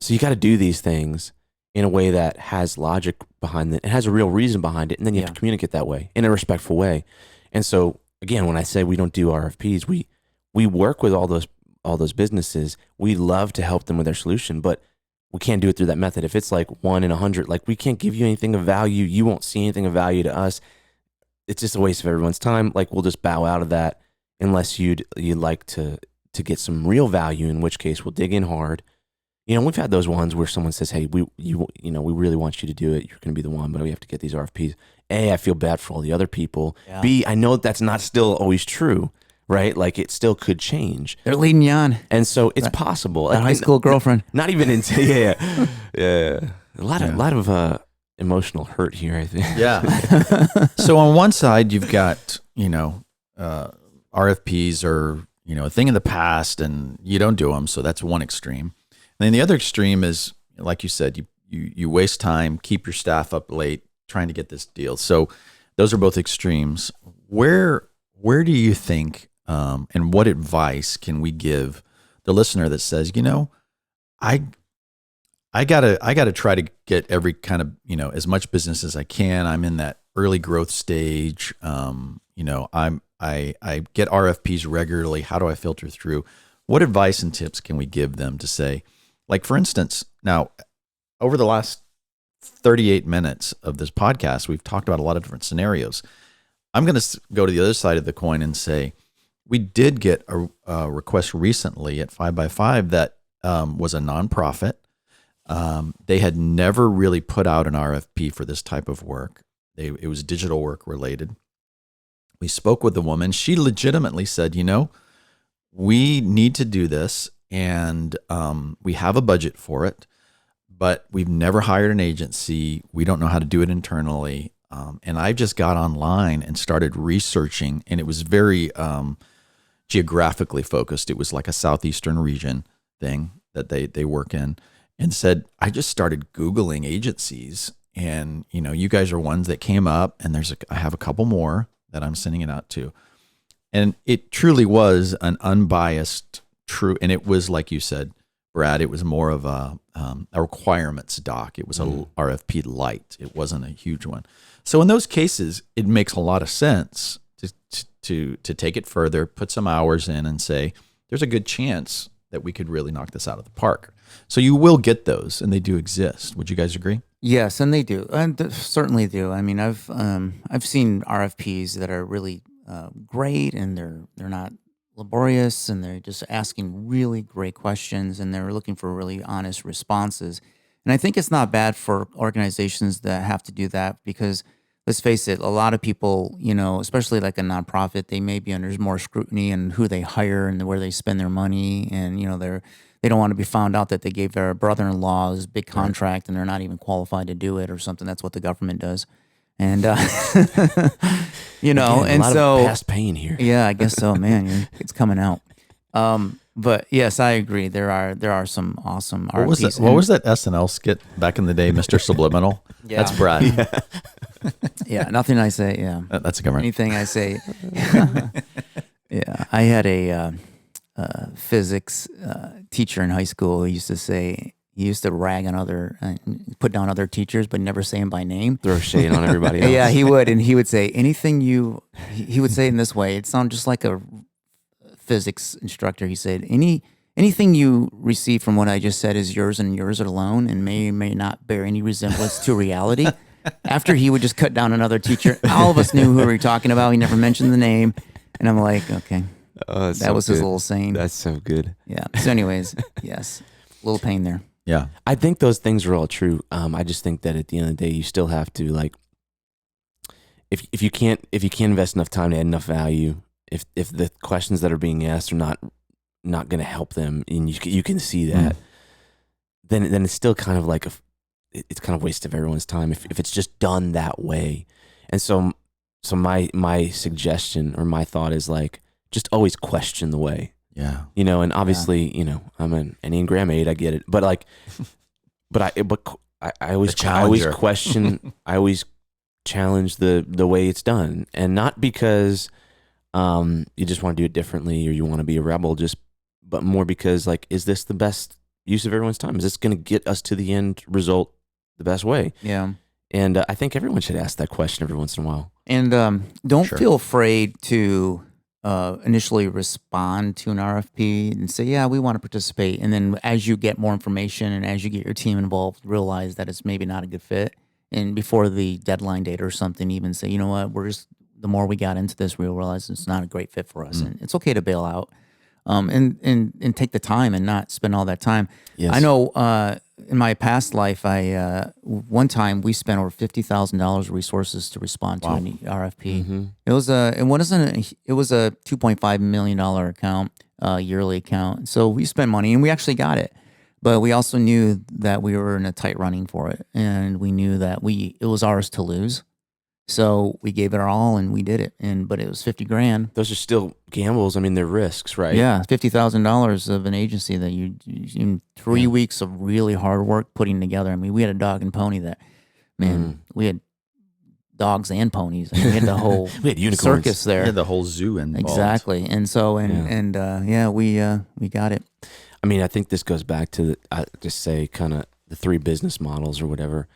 you got to do these things in a way that has logic behind it and has a real reason behind it, and then you have to communicate that way in a respectful way. And so again, when I say we don't do RFPs, we work with all those businesses. We love to help them with their solution, but we can't do it through that method. If it's like 1 in 100, like we can't give you anything of value. You won't see anything of value to us. It's just a waste of everyone's time. Like we'll just bow out of that unless you'd like to get some real value, in which case we'll dig in hard. We've had those ones where someone says, "Hey, we really want you to do it. You're going to be the one, but we have to get these RFPs." A, I feel bad for all the other people. Yeah. B, I know that's not still always true, right? Like it still could change. They're leading you on. And so it's possible. That high school girlfriend. Not even into, yeah. A lot of emotional hurt here, I think. Yeah. So on one side, you've got, RFPs are, a thing in the past and you don't do them. So that's one extreme. And then the other extreme is, like you said, you waste time, keep your staff up late trying to get this deal. So those are both extremes. Where do you think, and what advice can we give the listener that says, I gotta try to get every kind of, as much business as I can. I'm in that early growth stage. I get RFPs regularly. How do I filter through? What advice and tips can we give them to say, like, for instance, now over the last 38 minutes of this podcast, we've talked about a lot of different scenarios. I'm going to go to the other side of the coin and say, we did get a request recently at 5x5 that was a nonprofit. They had never really put out an RFP for this type of work. It was digital work related. We spoke with the woman. She legitimately said, we need to do this, and we have a budget for it, but we've never hired an agency. We don't know how to do it internally. And I just got online and started researching, and it was very geographically focused. It was like a southeastern region thing that they work in, and said, I just started Googling agencies, and you guys are ones that came up, and I have a couple more that I'm sending it out to. And it truly was an unbiased, true, and it was, like you said, Brad, it was more of a requirements doc. It was a RFP light. It wasn't a huge one. So in those cases, it makes a lot of sense to take it further, put some hours in, and say, there's a good chance that we could really knock this out of the park. So you will get those, and they do exist. Would you guys agree? Yes, and they do, and certainly do. I mean, I've seen RFPs that are really great, and they're not laborious, and they're just asking really great questions, and they're looking for really honest responses. And I think it's not bad for organizations that have to do that because let's face it, a lot of people, especially like a nonprofit, they may be under more scrutiny and who they hire and where they spend their money, and they don't want to be found out that they gave their brother-in-law this big contract and they're not even qualified to do it or something. That's what the government does. And, Again, a lot of past pain here. Yeah, I guess so, man. It's coming out. But yes, I agree. There are some awesome RFPs. What was that SNL skit back in the day, Mr. Subliminal? Yeah. That's Brad. Yeah, nothing I say, yeah. That's a government. Anything I say. Yeah, I had a physics teacher in high school who used to rag on put down other teachers, but never say them by name. Throw shade on everybody else. Yeah, he would. And he would say, he would say it in this way. It sounded just like a physics instructor. He said, anything you receive from what I just said is yours and yours alone and may or may not bear any resemblance to reality. After he would just cut down another teacher, all of us knew who we were talking about. He never mentioned the name. And I'm like, okay. That was his little saying. That's so good. Yeah. So anyways, yes, a little pain there. Yeah. I think those things are all true. I just think that at the end of the day, you still have to if you can't invest enough time to add enough value, if the questions that are being asked are not going to help them, and you can see that, then it's still kind of like it's kind of a waste of everyone's time if it's just done that way. And so my suggestion or my thought is just always question the way. Yeah. And obviously, I'm an Enneagram 8, I get it. But I always question, I always challenge the way it's done. And not because you just want to do it differently or you want to be a rebel, but more because is this the best use of everyone's time? Is this going to get us to the end result the best way? Yeah. And I think everyone should ask that question every once in a while. And don't feel afraid to initially respond to an RFP and say, yeah, we want to participate. And then as you get more information and as you get your team involved, realize that it's maybe not a good fit. And before the deadline date or something, even say, you know what, the more we got into this, we realized it's not a great fit for us. And it's okay to bail out and take the time and not spend all that time. Yes. I know in my past life, one time we spent over $50,000 resources to respond to an RFP. Mm-hmm. It was a $2.5 million account, yearly account. So we spent money and we actually got it. But we also knew that we were in a tight running for it, and we knew that it was ours to lose. So we gave it our all and we did it. But it was $50,000. Those are still gambles. I mean, they're risks, right? Yeah, $50,000 of an agency that you in 3 weeks of really hard work putting together. I mean, we had a dog and pony we had dogs and ponies. I mean, we had the whole we had unicorns. circus there. Yeah, the whole zoo involved. Exactly. And so we got it. I mean, I think this goes back to just say kind of the 3 business models or whatever.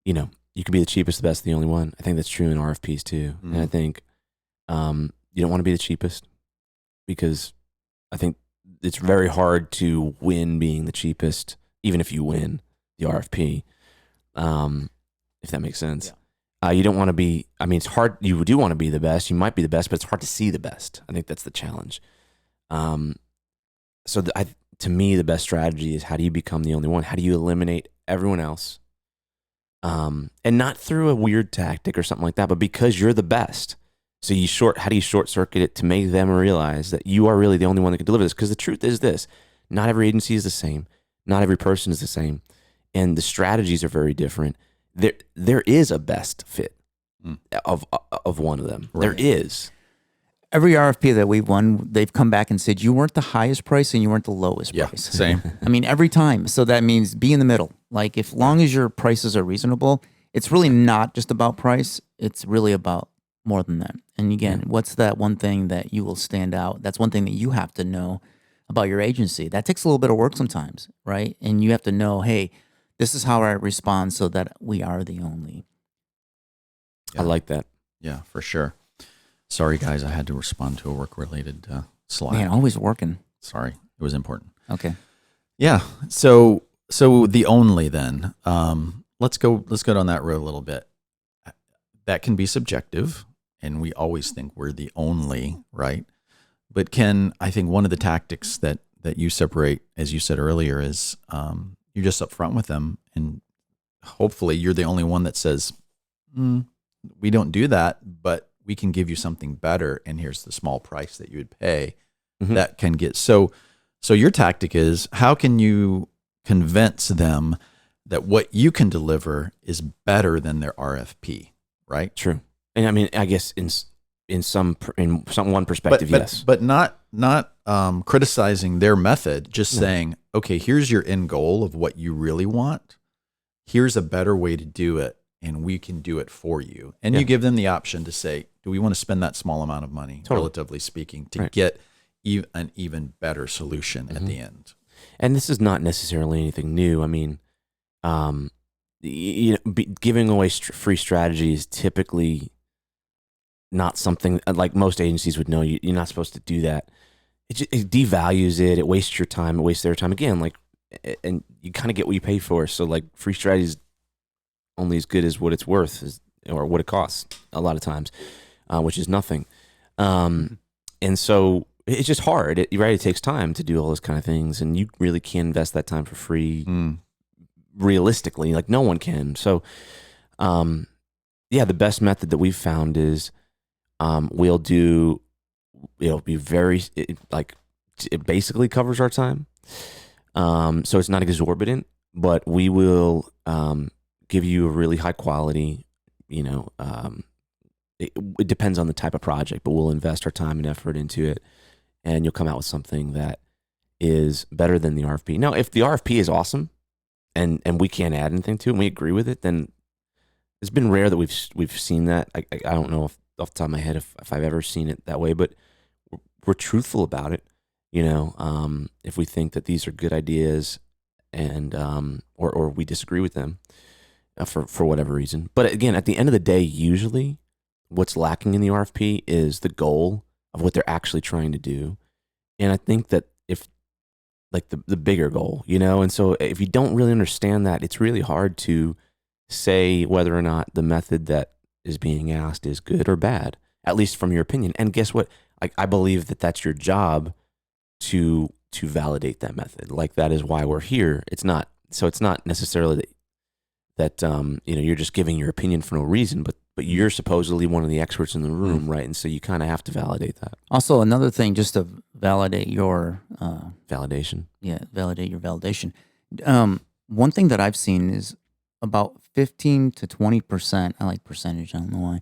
You can be the cheapest, the best, the only one. I think that's true in RFPs too. Mm-hmm. And I think you don't want to be the cheapest because I think it's very hard to win being the cheapest, even if you win the RFP, if that makes sense. Yeah. You don't want to be, it's hard. You do want to be the best. You might be the best, but it's hard to see the best. I think that's the challenge. To me, the best strategy is how do you become the only one? How do you eliminate everyone else? And not through a weird tactic or something like that, but because you're the best. So how do you short circuit it to make them realize that you are really the only one that can deliver this? Because the truth is this, not every agency is the same. Not every person is the same. And the strategies are very different. There is a best fit of one of them. Right. There is. Every RFP that we've won, they've come back and said, you weren't the highest price and you weren't the lowest price. Same. I mean, every time. So that means be in the middle. If long as your prices are reasonable, it's really not just about price. It's really about more than that. And again, what's that one thing that you will stand out? That's one thing that you have to know about your agency. That takes a little bit of work sometimes, right? And you have to know, hey, this is how I respond so that we are the only. I like that. Yeah, for sure. Sorry, guys, I had to respond to a work-related slide. Man, always working. Sorry, it was important. Okay. Yeah, so the only then, let's go down that road a little bit. That can be subjective, and we always think we're the only, right? But I think one of the tactics that you separate, as you said earlier, is you're just upfront with them, and hopefully you're the only one that says, we don't do that, but we can give you something better, and here's the small price that you would pay. That can get so your tactic is, how can you convince them that what you can deliver is better than their RFP, right? True. And I mean, I guess in one perspective, yes, but not criticizing their method, just saying, okay, here's your end goal of what you really want. Here's a better way to do it, and we can do it for you. And you give them the option to say, do we want to spend that small amount of money, relatively speaking, to get an even better solution at the end? And this is not necessarily anything new. I mean, giving away free strategy is typically not something like most agencies would know. You're not supposed to do that. It devalues it. It wastes your time. It wastes their time. Again, and you kind of get what you pay for. So like, free strategy is only as good as what it's worth, or what it costs a lot of times, which is nothing. And so it's just hard. It takes time to do all those kind of things, and you really can't invest that time for free. Realistically, like, no one can. So, the best method that we've found is, it'll be it basically covers our time. So it's not exorbitant, but we will, give you a really high quality, it depends on the type of project, but we'll invest our time and effort into it, and you'll come out with something that is better than the RFP. Now, if the RFP is awesome and we can't add anything to it and we agree with it, then it's been rare that we've seen that. I don't know off the top of my head if I've ever seen it that way, but we're truthful about it. If we think that these are good ideas, and or we disagree with them for whatever reason. But again, at the end of the day, usually what's lacking in the RFP is the goal of what they're actually trying to do. And I think that if, like, the bigger goal, and so if you don't really understand that, it's really hard to say whether or not the method that is being asked is good or bad, at least from your opinion. And guess what? I believe that that's your job to validate that method. Like, that is why we're here. It's not necessarily that you're just giving your opinion for no reason, but you're supposedly one of the experts in the room, right? And so you kind of have to validate that. Also, another thing, just to validate your validation. Yeah, validate your validation. One thing that I've seen is about 15 to 20%. I like percentage. I don't know why.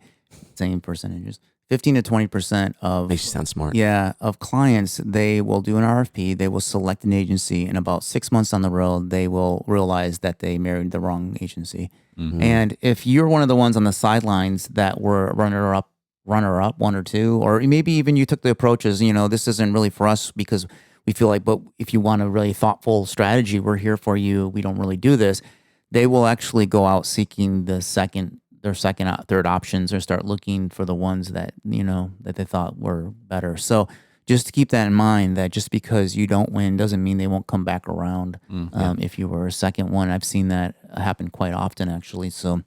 Same percentages. 15 to 20% of makes you sound smart. Yeah, of clients, they will do an RFP. They will select an agency, and about 6 months on the road, they will realize that they married the wrong agency. And if you're one of the ones on the sidelines that were runner up, one or two, or maybe even you took the approaches, this isn't really for us because we feel like, but if you want a really thoughtful strategy, we're here for you. We don't really do this. They will actually go out seeking their third options, or start looking for the ones that, that they thought were better. So just to keep that in mind, that just because you don't win doesn't mean they won't come back around. If you were a second one, I've seen that happen quite often, actually. So,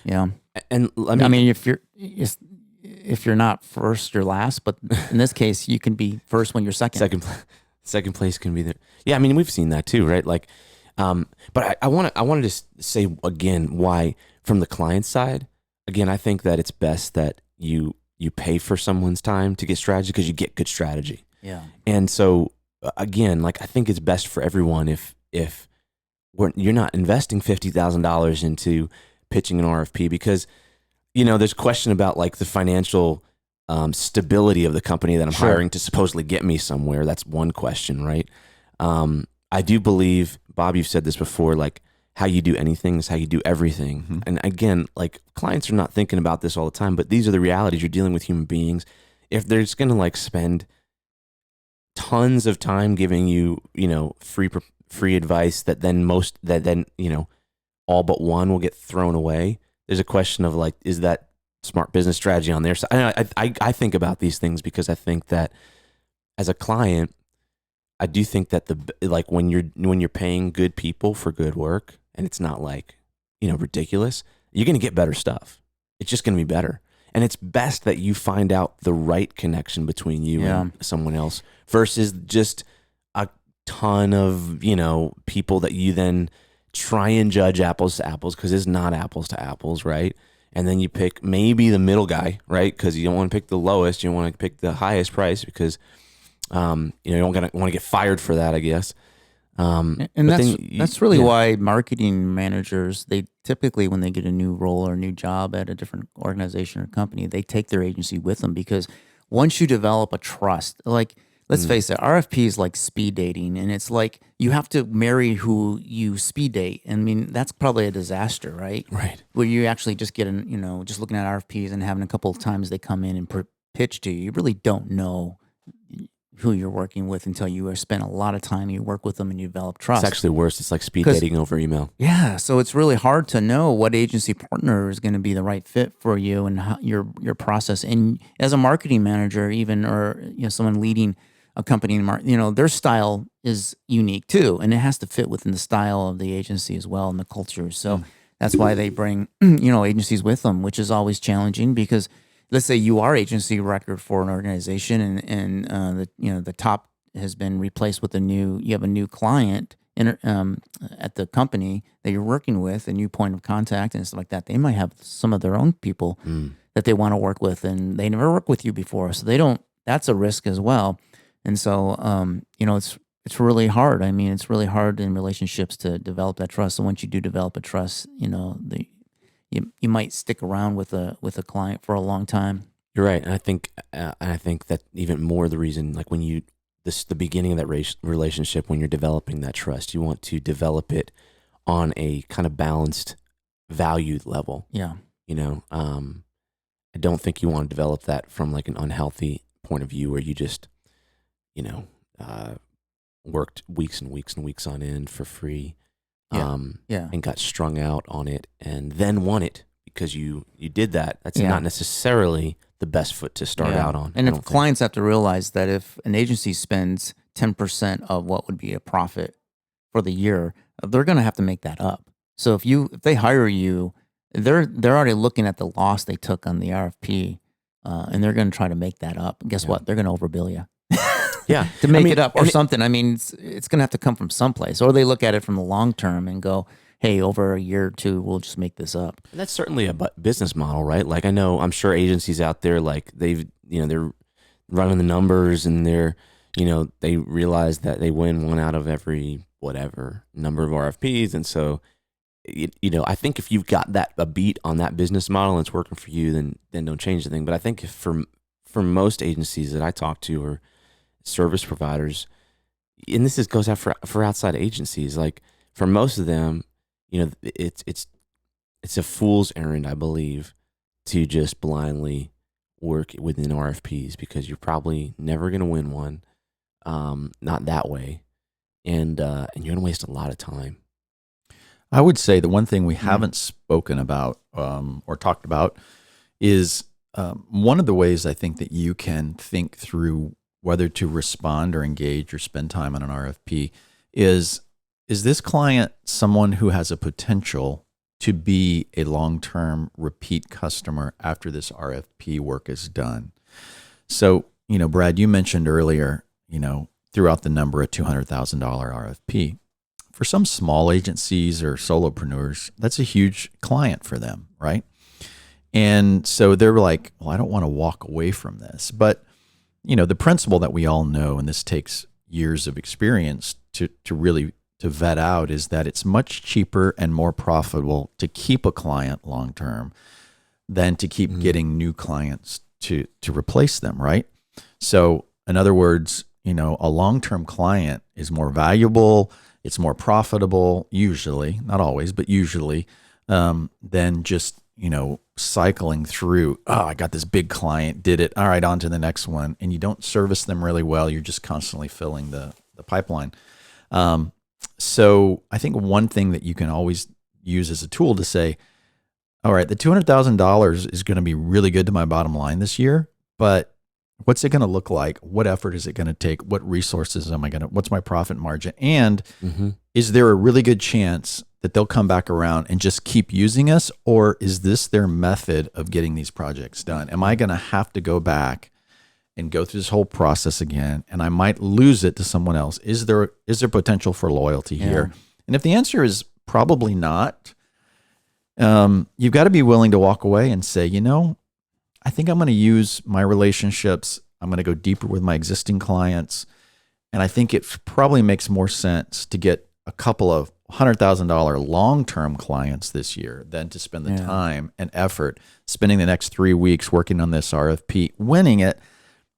yeah. And I mean, if you're not first, you're last, but in this case, you can be first when you're second. Second place can be there. Yeah, I mean, we've seen that too, right? Like, but I want to say again why, from the client side, again, I think that it's best that you pay for someone's time to get strategy, because you get good strategy. Yeah. And so again, like, I think it's best for everyone if you're not investing $50,000 into pitching an RFP, because there's a question about, like, the financial stability of the company that I'm hiring to supposedly get me somewhere. That's one question, right? I do believe, Bob, you've said this before, like, how you do anything is how you do everything. And again, like, clients are not thinking about this all the time, but these are the realities. You're dealing with human beings. If they're just going to, like, spend tons of time giving you, free advice that then all but one will get thrown away, there's a question of, like, is that smart business strategy on their side? I think about these things because I think that as a client, I do think that when you're paying good people for good work, and it's not like ridiculous, you're going to get better stuff. It's just going to be better. And it's best that you find out the right connection between you and someone else versus just a ton of, people that you then try and judge apples to apples, because it's not apples to apples, right? And then you pick maybe the middle guy, right? Because you don't want to pick the lowest. You want to pick the highest price because, you don't want to get fired for that, I guess. And that's really why marketing managers, they typically, when they get a new role or a new job at a different organization or company, they take their agency with them, because once you develop a trust, like, let's face it, RFP is like speed dating, and it's like you have to marry who you speed date. I mean, that's probably a disaster, right? Right. Where you actually just get just looking at RFPs and having a couple of times they come in and pitch to you. You really don't know who you're working with until you spend a lot of time, you work with them and you develop trust. It's actually worse. It's like speed dating over email. Yeah. So it's really hard to know what agency partner is going to be the right fit for you and how, your process. And as a marketing manager, even, or someone leading a company in their style is unique too, and it has to fit within the style of the agency as well and the culture. So that's why they bring agencies with them, which is always challenging, because let's say you are agency record for an organization, and the top has been replaced with you have a new client at the company that you're working with, a new point of contact and stuff like that. They might have some of their own people that they want to work with, and they never worked with you before, so they don't. That's a risk as well. And so it's really hard. I mean, it's really hard in relationships to develop that trust. So once you do develop a trust, you might stick around with a client for a long time. You're right, and I think that even more the reason, like when the beginning of that relationship, when you're developing that trust, you want to develop it on a kind of balanced value level. Yeah. I don't think you want to develop that from like an unhealthy point of view where you just, worked weeks and weeks and weeks on end for free. And got strung out on it and then won it because you did that. That's not necessarily the best foot to start out on. And if clients have to realize that if an agency spends 10% of what would be a profit for the year, they're going to have to make that up. So if they hire you, they're already looking at the loss they took on the RFP, and they're going to try to make that up. And guess what? They're going to overbill you. To make it up or something. I mean, it's going to have to come from someplace, or they look at it from the long term and go, hey, over a year or two, we'll just make this up. That's certainly a business model, right? Like I'm sure agencies out there, like they're running the numbers and they realize that they win one out of every whatever number of RFPs. And so, I think if you've got a beat on that business model and it's working for you, then don't change the thing. But I think if for most agencies that I talk to, or service providers, and this goes out for outside agencies, like for most of them, it's a fool's errand, I believe, to just blindly work within RFPs, because you're probably never going to win one, not that way, and you're going to waste a lot of time. I would say the one thing we haven't spoken about or talked about is one of the ways I think that you can think through whether to respond or engage or spend time on an RFP is this client someone who has a potential to be a long-term repeat customer after this RFP work is done? So, Brad, you mentioned earlier, throughout the number, a $200,000 RFP. For some small agencies or solopreneurs, that's a huge client for them, right? And so they're like, well, I don't want to walk away from this. But the principle that we all know, and this takes years of experience to really vet out, is that it's much cheaper and more profitable to keep a client long term than to keep getting new clients to replace them, right? So in other words, a long-term client is more valuable, it's more profitable, usually, not always, but usually, than just cycling through, I got this big client, did it, all right, on to the next one. And you don't service them really well. You're just constantly filling the pipeline. So I think one thing that you can always use as a tool to say, all right, the $200,000 is going to be really good to my bottom line this year, but what's it going to look like? What effort is it going to take? What resources am I what's my profit margin? And is there a really good chance that they'll come back around and just keep using us, or is this their method of getting these projects done? Am I going to have to go back and go through this whole process again, and I might lose it to someone else? Is there potential for loyalty here? And if the answer is probably not, you've got to be willing to walk away and say, I think I'm going to use my relationships. I'm going to go deeper with my existing clients. And I think it probably makes more sense to get a couple of $100,000 long-term clients this year than to spend the time and effort spending the next 3 weeks working on this RFP, winning it,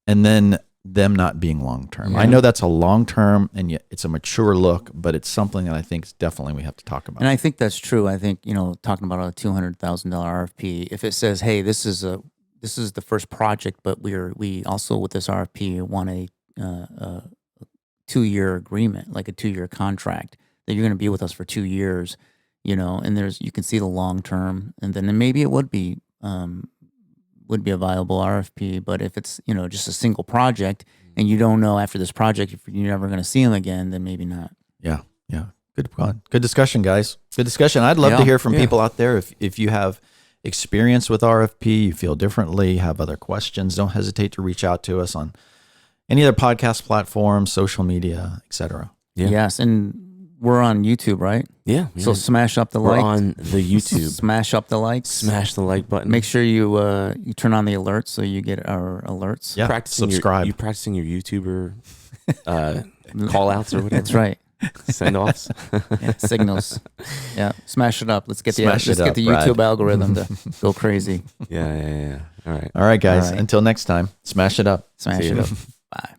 and then them not being long-term. I know that's a long-term and yet it's a mature look, but it's something that I think definitely we have to talk about. And I think that's true. I think, talking about a $200,000 RFP, if it says, hey, this is the first project, but we also with this RFP want a 2-year agreement, like a 2-year contract, that you're going to be with us for 2 years, and you can see the long term, and then maybe it would be a viable RFP. But if it's just a single project and you don't know after this project if you're never going to see them again, then maybe not. Yeah. Good discussion, guys. Good discussion. I'd love to hear from people out there. If you have experience with RFP, you feel differently, have other questions, don't hesitate to reach out to us on any other podcast platforms, social media, etc. Yes, and we're on YouTube, right? Yeah. So smash up the We're like. on the YouTube. Smash up the likes. Smash the like button. Make sure you turn on the alerts so you get our alerts. Yeah, subscribe. You practicing your YouTuber call outs or whatever? That's right. Send offs. Signals. Yeah. Smash it up. Let's get the Smash it up, YouTube Brad. algorithm to go crazy. Yeah. All right. All right, guys. All right. Until next time, smash it up. Smash See it ya. up. Bye.